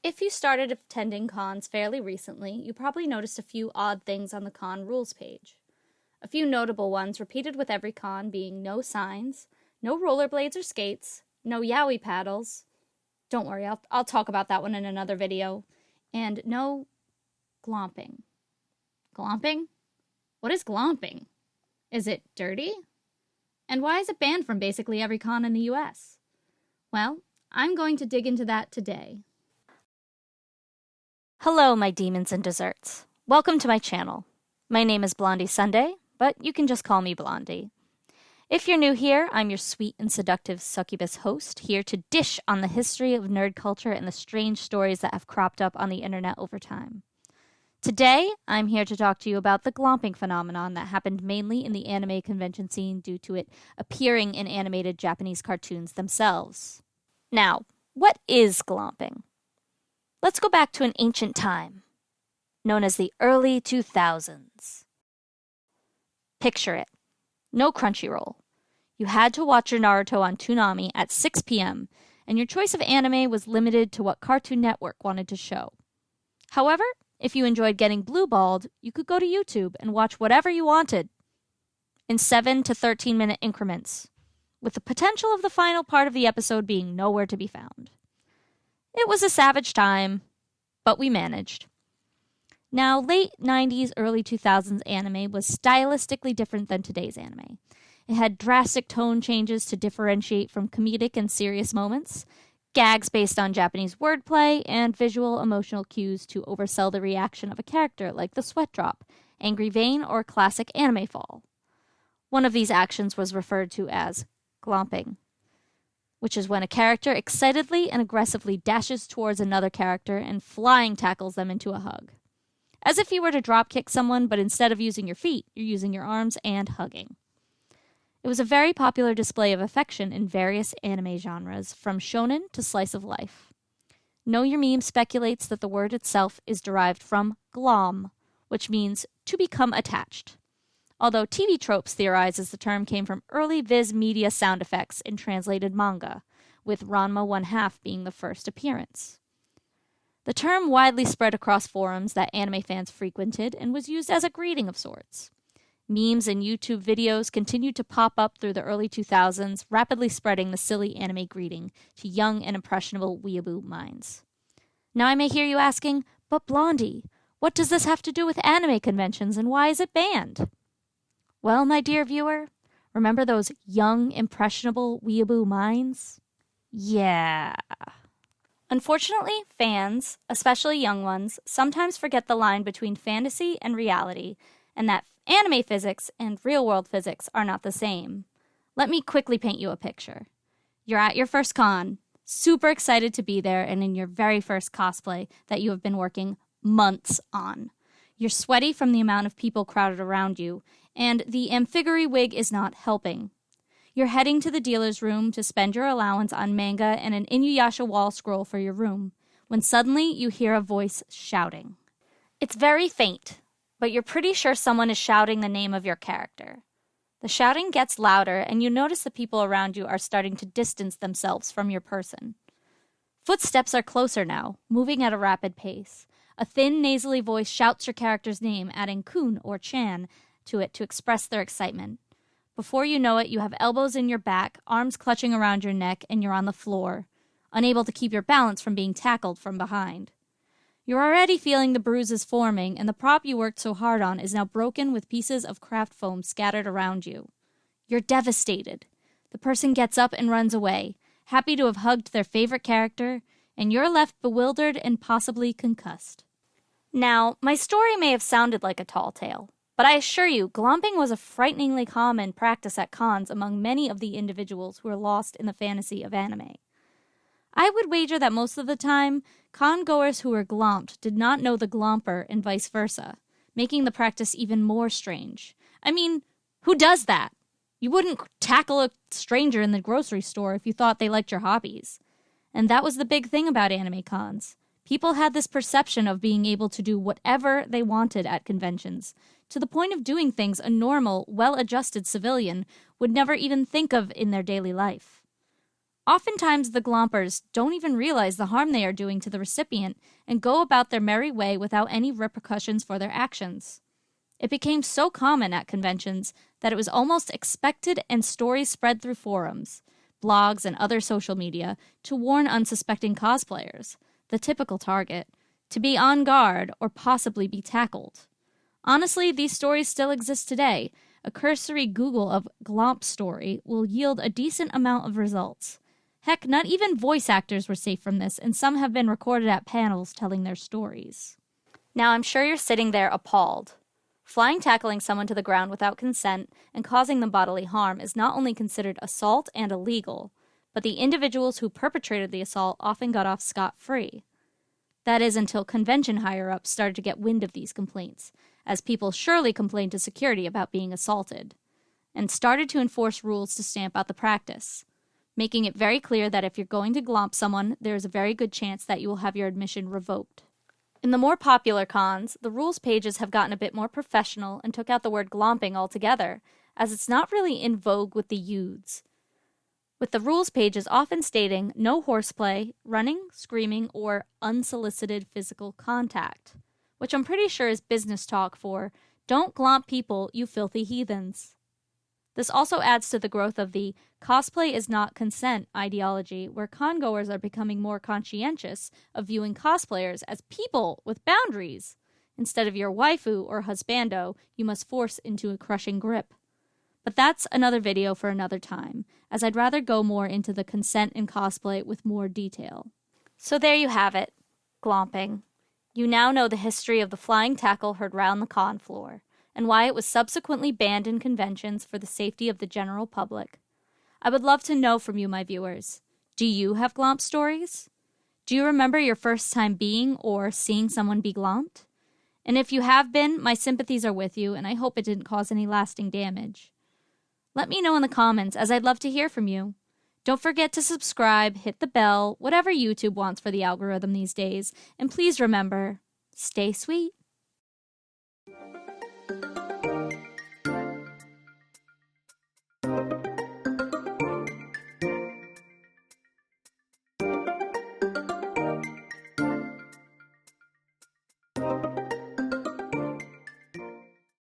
If you started attending cons fairly recently, you probably noticed a few odd things on the con rules page. A few notable ones repeated with every con being no signs, no rollerblades or skates, no yaoi paddles. Don't worry, I'll talk about that one in another video. And no glomping. Glomping? What is glomping? Is it dirty? And why is it banned from basically every con in the US? Well, I'm going to dig into that today. Hello, my demons and desserts. Welcome to my channel. My name is Blondie Sunday, but you can just call me Blondie. If you're new here, I'm your sweet and seductive succubus host, here to dish on the history of nerd culture and the strange stories that have cropped up on the internet over time. Today, I'm here to talk to you about the glomping phenomenon that happened mainly in the anime convention scene due to it appearing in animated Japanese cartoons themselves. Now, what is glomping? Let's go back to an ancient time, known as the early 2000s. Picture it. No Crunchyroll. You had to watch your Naruto on Toonami at 6 p.m., and your choice of anime was limited to what Cartoon Network wanted to show. However, if you enjoyed getting blue-balled, you could go to YouTube and watch whatever you wanted in 7 to 13-minute increments, with the potential of the final part of the episode being nowhere to be found. It was a savage time, but we managed. Now, late 90s, early 2000s anime was stylistically different than today's anime. It had drastic tone changes to differentiate from comedic and serious moments, gags based on Japanese wordplay, and visual emotional cues to oversell the reaction of a character like the sweat drop, angry vein, or classic anime fall. One of these actions was referred to as glomping, which is when a character excitedly and aggressively dashes towards another character and flying tackles them into a hug. As if you were to dropkick someone, but instead of using your feet, you're using your arms and hugging. It was a very popular display of affection in various anime genres, from shonen to slice of life. Know Your Meme speculates that the word itself is derived from glom, which means to become attached. Although TV Tropes theorizes the term came from early Viz Media sound effects in translated manga, with Ranma 1/2 being the first appearance. The term widely spread across forums that anime fans frequented and was used as a greeting of sorts. Memes and YouTube videos continued to pop up through the early 2000s, rapidly spreading the silly anime greeting to young and impressionable weeaboo minds. Now I may hear you asking, but Blondie, what does this have to do with anime conventions and why is it banned? Well, my dear viewer, remember those young, impressionable weeaboo minds? Yeah. Unfortunately, fans, especially young ones, sometimes forget the line between fantasy and reality, and that anime physics and real-world physics are not the same. Let me quickly paint you a picture. You're at your first con, super excited to be there, and in your very first cosplay that you have been working months on. You're sweaty from the amount of people crowded around you, and the amphigoury wig is not helping. You're heading to the dealer's room to spend your allowance on manga and an Inuyasha wall scroll for your room, when suddenly you hear a voice shouting. It's very faint, but you're pretty sure someone is shouting the name of your character. The shouting gets louder, and you notice the people around you are starting to distance themselves from your person. Footsteps are closer now, moving at a rapid pace. A thin, nasally voice shouts your character's name, adding kun or chan to it to express their excitement. Before you know it, you have elbows in your back, arms clutching around your neck, and you're on the floor, unable to keep your balance from being tackled from behind. You're already feeling the bruises forming, and the prop you worked so hard on is now broken with pieces of craft foam scattered around you. You're devastated. The person gets up and runs away, happy to have hugged their favorite character, and you're left bewildered and possibly concussed. Now, my story may have sounded like a tall tale, but I assure you, glomping was a frighteningly common practice at cons among many of the individuals who are lost in the fantasy of anime. I would wager that most of the time, con-goers who were glomped did not know the glomper and vice versa, making the practice even more strange. I mean, who does that? You wouldn't tackle a stranger in the grocery store if you thought they liked your hobbies. And that was the big thing about anime cons. People had this perception of being able to do whatever they wanted at conventions, to the point of doing things a normal, well-adjusted civilian would never even think of in their daily life. Oftentimes, the glompers don't even realize the harm they are doing to the recipient and go about their merry way without any repercussions for their actions. It became so common at conventions that it was almost expected, and stories spread through forums, blogs, and other social media to warn unsuspecting cosplayers, the typical target, to be on guard or possibly be tackled. Honestly, these stories still exist today. A cursory Google of Glomp story will yield a decent amount of results. Heck, not even voice actors were safe from this, and some have been recorded at panels telling their stories. Now, I'm sure you're sitting there appalled. Flying tackling someone to the ground without consent and causing them bodily harm is not only considered assault and illegal, but the individuals who perpetrated the assault often got off scot-free. That is until convention higher-ups started to get wind of these complaints, as people surely complained to security about being assaulted, and started to enforce rules to stamp out the practice, making it very clear that if you're going to glomp someone, there is a very good chance that you will have your admission revoked. In the more popular cons, the rules pages have gotten a bit more professional and took out the word glomping altogether, as it's not really in vogue with the youths, with the rules pages often stating no horseplay, running, screaming, or unsolicited physical contact, which I'm pretty sure is business talk for don't glomp people, you filthy heathens. This also adds to the growth of the cosplay is not consent ideology, where congoers are becoming more conscientious of viewing cosplayers as people with boundaries, instead of your waifu or husbando you must force into a crushing grip. But that's another video for another time, as I'd rather go more into the consent in cosplay with more detail. So there you have it, glomping. You now know the history of the flying tackle heard round the con floor, and why it was subsequently banned in conventions for the safety of the general public. I would love to know from you, my viewers. Do you have glomp stories? Do you remember your first time being or seeing someone be glomped? And if you have been, my sympathies are with you, and I hope it didn't cause any lasting damage. Let me know in the comments, as I'd love to hear from you. Don't forget to subscribe, hit the bell, whatever YouTube wants for the algorithm these days, and please remember, stay sweet.